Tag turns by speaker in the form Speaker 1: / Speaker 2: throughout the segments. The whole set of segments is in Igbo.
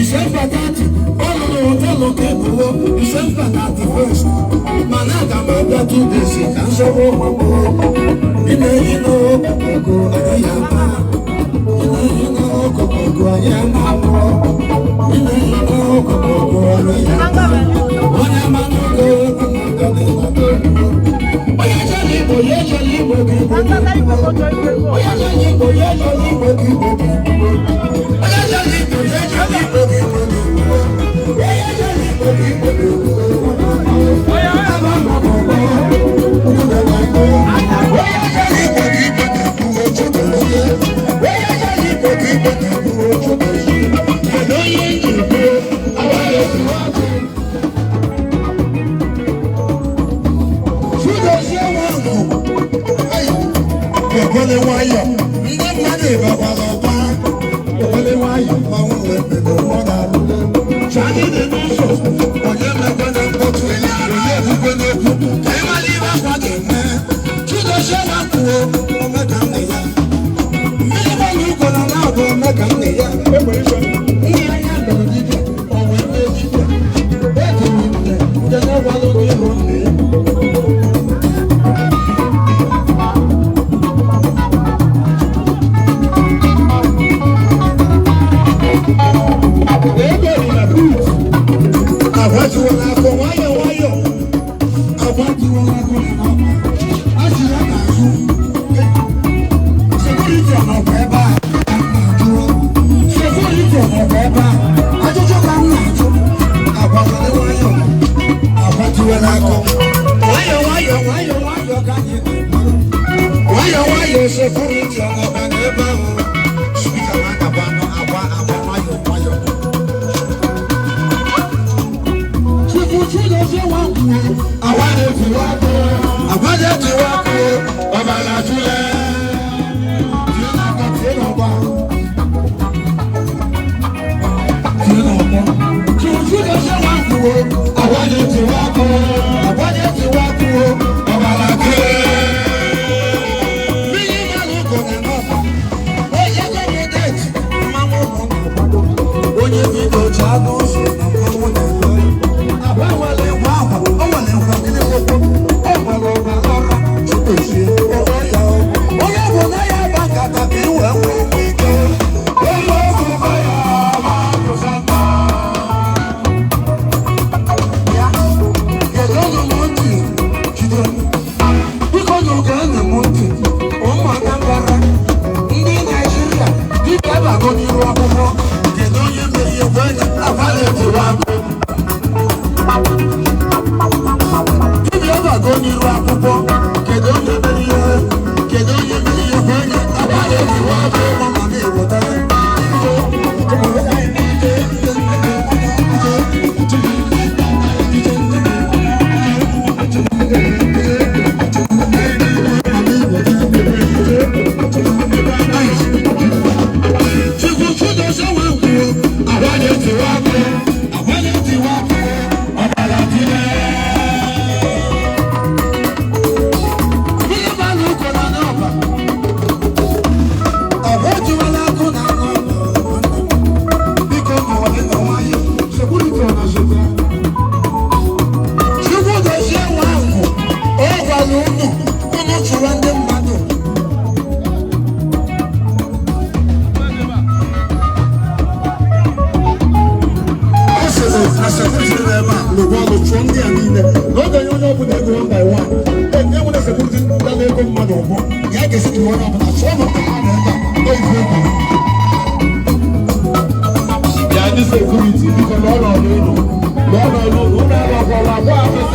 Speaker 1: December 30, all of the hotel okay, December 31st. Managa manga 2 days, cancel in the go ayama. In the go ayama. In the go ayama. I Security because all of you know, who never go like what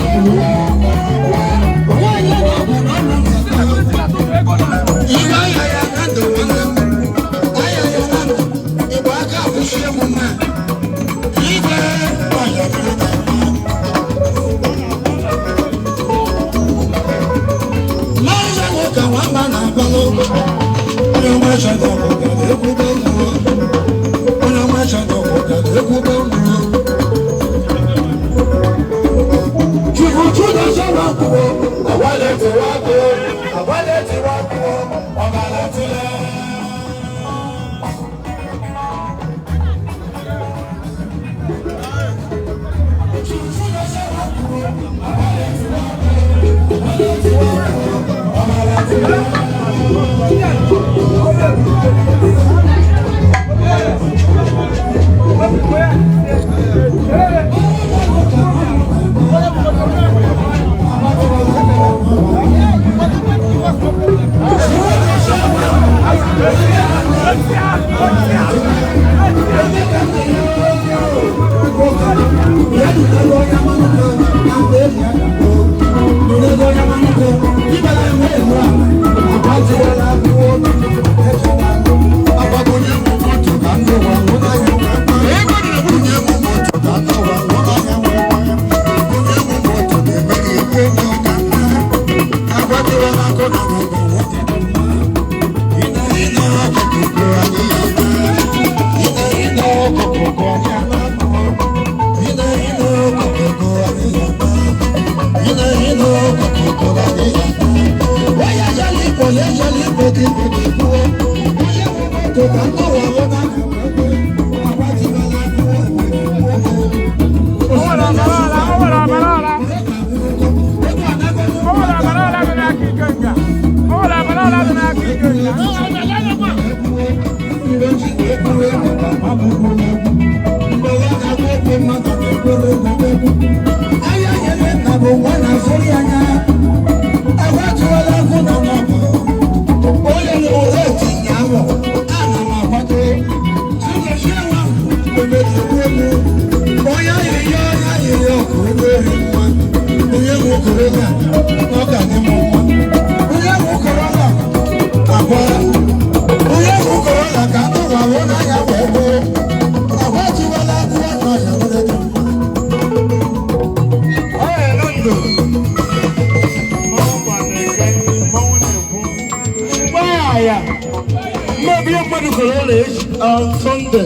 Speaker 1: on Sunday.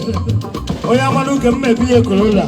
Speaker 1: Oya manu ke me bi e Corolla.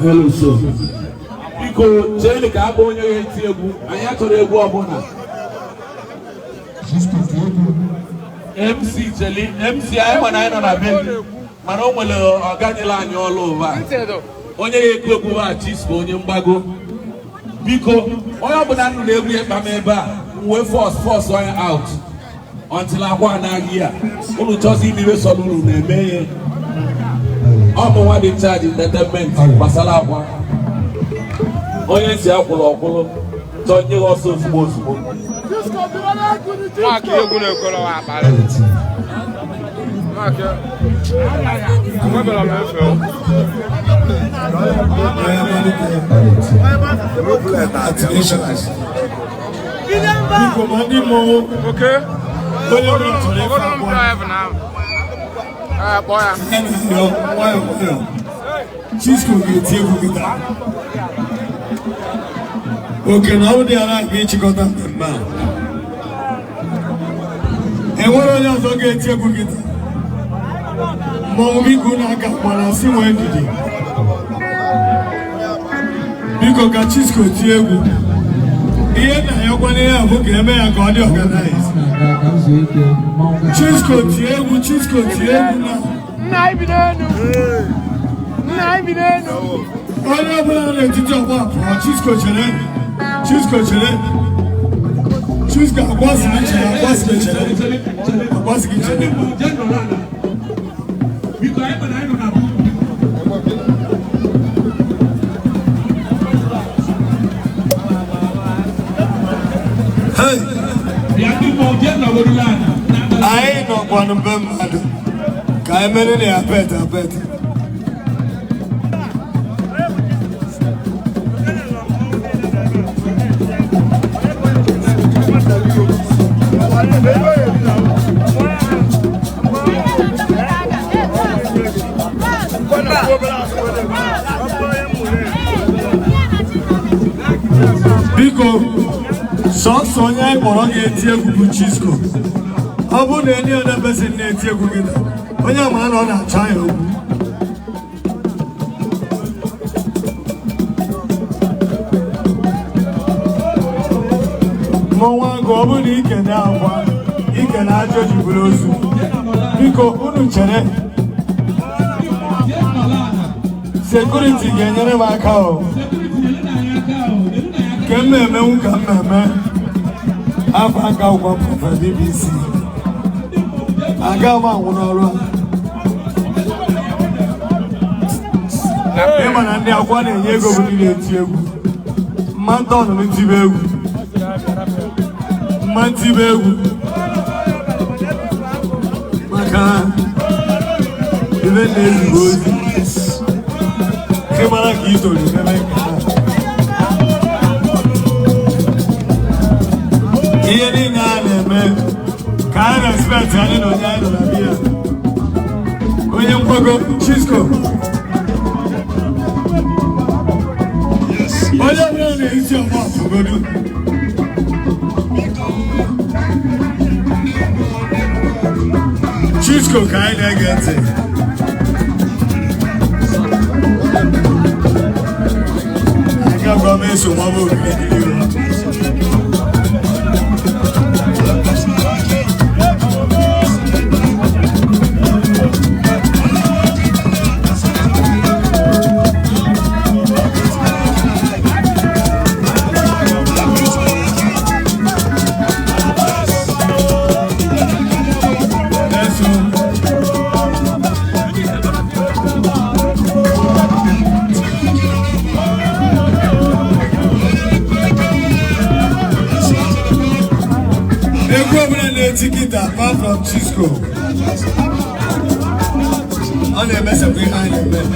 Speaker 2: Hello, sir. Biko, Jelly ka abụ onye ga-eti egwu. Anyị achọrọ egwu ọbụla. MC Jelly, MC anyị ma na anyị nọ na be mana o nwere ọganila anyị ọlụ ụwa. Onye ga-ekwu egwu ha Chisco onye mgbago. Biko, onye ọbụla nụ na-egwu ya kpama ebe a, wee force onye out until akwa anaghị ya. Unu chọzi ime iwe sọlụ unu na-eme ihe. Ọmụ nwa dị charge entertainment gbasara akwa. Onye si akwụrụ ọkwụrụ chọọ nye ọsọ ozugbo ozugbo.
Speaker 3: Mark egwu na-ekwere wa akpara. Mark enwebela m efe o. Okay. Boy.
Speaker 1: Chisco ga-eti egwu gịta. Oke na ọ dị ala ga-echịkọta mmemme a. Enwere onye ọzọ ga-eti egwu gịta. Mmọnwụ biko na-aka mana si nwee ndidi. Biko ka Chisco tie egwu. Ihe na ya kwana ya bụ ka eme ya ka ọ dị organized. Chisco tie egwu, Chisco tie egwu na.
Speaker 3: Nna ibi n'enu. Nna ibi n'enu.
Speaker 1: Onye ọbụla na-etiti ọgba pụọ Chisco chere. Chisco chere. Chisco agbasi gị chere, agbasi gị chere. Agbasi gị chere. Hey! Anyị nọkwanụ mbe mmadụ ka anyị mere na ya pet apet. Biko, Sonya Morogetia Chisco. How would any other person net here with it? When you're man on a child. Mowa go over the canal, he can judge you below. Biko, Unu Chene. Security, General Cow. Come, Africa one for BBC. I got one run. Emma and they are one and you go with you. Manton and Tibegu. Mantibegu. Maka. Even then, good. Come on, you told you. Hearing man, kind of spent running on the island of here. William Pogo, Chisco. All you want is your mouth to go do. Chisco kind of gets it. I can't promise you one more. Ticket apart from Chisco. On the mess of behind the men.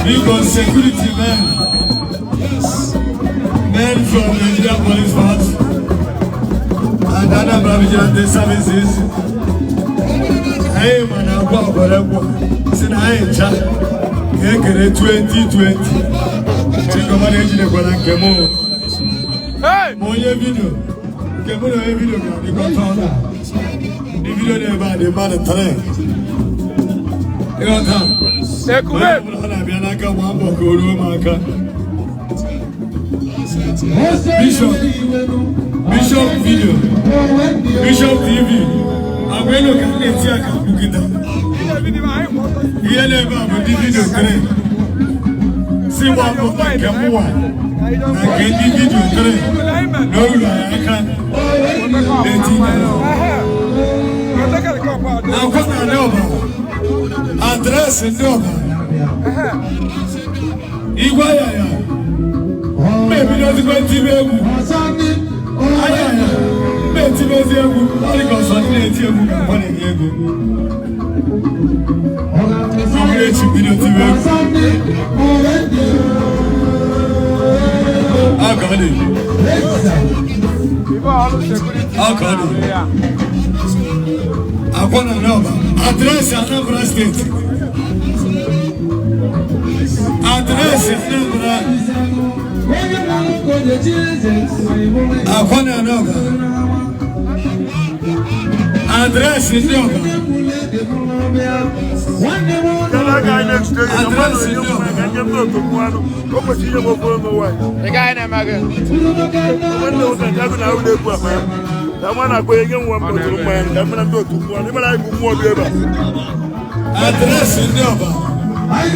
Speaker 1: Because security men. Men from the Nigeria Police Force and other vigilante services. Hey man, I'm going to go. Since I ain't chat. 2020. Take a manage the Guanacamo. Hey! Moye video. The video about the man train. Bishop video. Bishop TV. I'm going to get the video train. See what was like a one. I can't video train. No, I can't. Now, what I know address in Dover. Iguaya. Maybe not going to be able. Maybe not able. Only because I need to go. How can I want to know address Anambra State. Address Anambra. I want to know address Anambra.
Speaker 3: The guy in America.
Speaker 4: That one I go again one man, that man go to one, but I go more ever.
Speaker 1: Address in Nova. I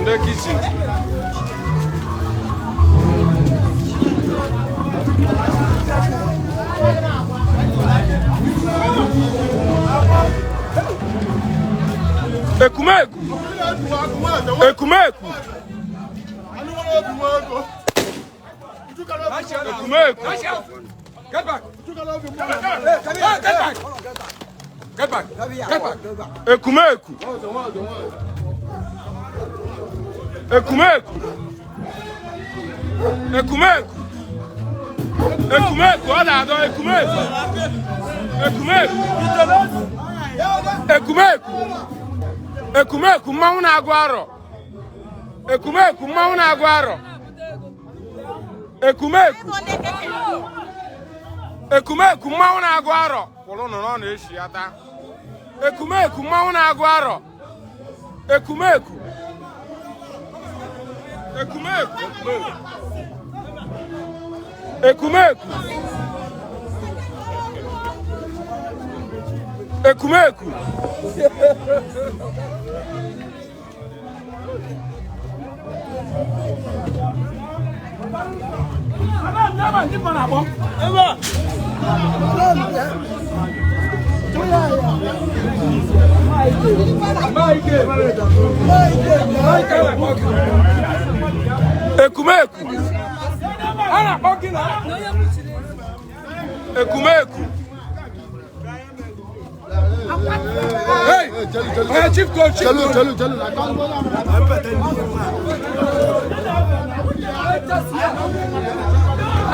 Speaker 3: The kitchen. Ekumeku. Ekumeku. Ekumeku. Get back. Get back. Get back. Ekumeku. Ekumeku. Ekumeku. Ekumeku. Olha, Ekumeku. Ekumeku. Ekumeku. Ekumeku mmanwụ na-agụ arọ. Ekumeku mmanwụ na-agụ arọ. Ekumeku. Ekumeku mmanwụ na-agụ arọ. Kwụrụ nọ na-eshi ya taa. Ekumeku mmanwụ na-agụ arọ. Ekumeku. Ekumeku. Ekumeku. Ekumeku. Ekumeku. Ekumeku. Hey, chief coach.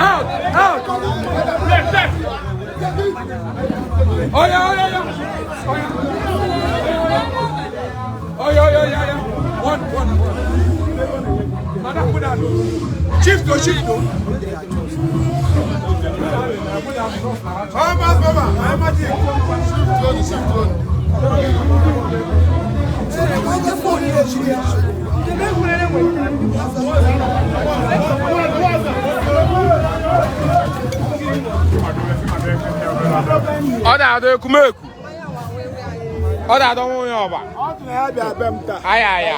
Speaker 3: Out. Left. Oh yeah. One. Chief coach. Ọdà Ekumeku. Ọdà nwunye ọba. Ayaya.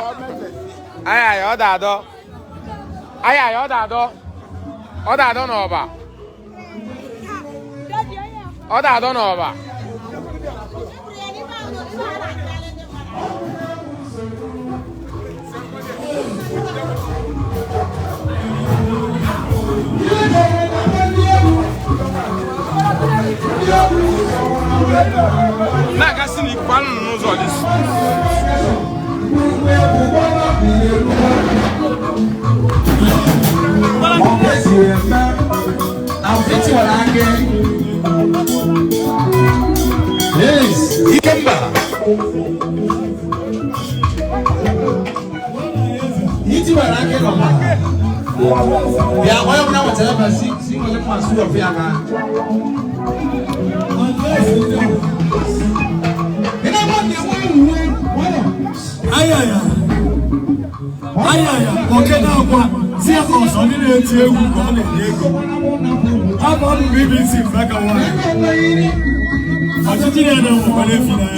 Speaker 3: Ọdà n'ọba. Ọdà n'ọba. Na-agasị n'ikpe anụ n'ụzọ dị.
Speaker 1: Ikemba. Iti barake mama. Ya oyo mna watela basi ngole masu wa fianga. Ina mwani ayaya. Oke na kwa si akoso ni eti egwu ko na ego. Aba BBC faka wa. Atiti ni ana mo kwale fina.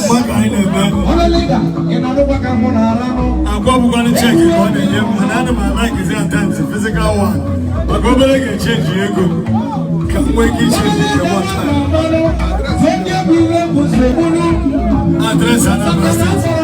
Speaker 1: Maka ina ba. Ona lega, ina no baka mo na arano. Agwa bu gonna check it on the game. Anana my like is at times physical one. Agwa bele can change ego. Can we get change the one time. Address Anambra State.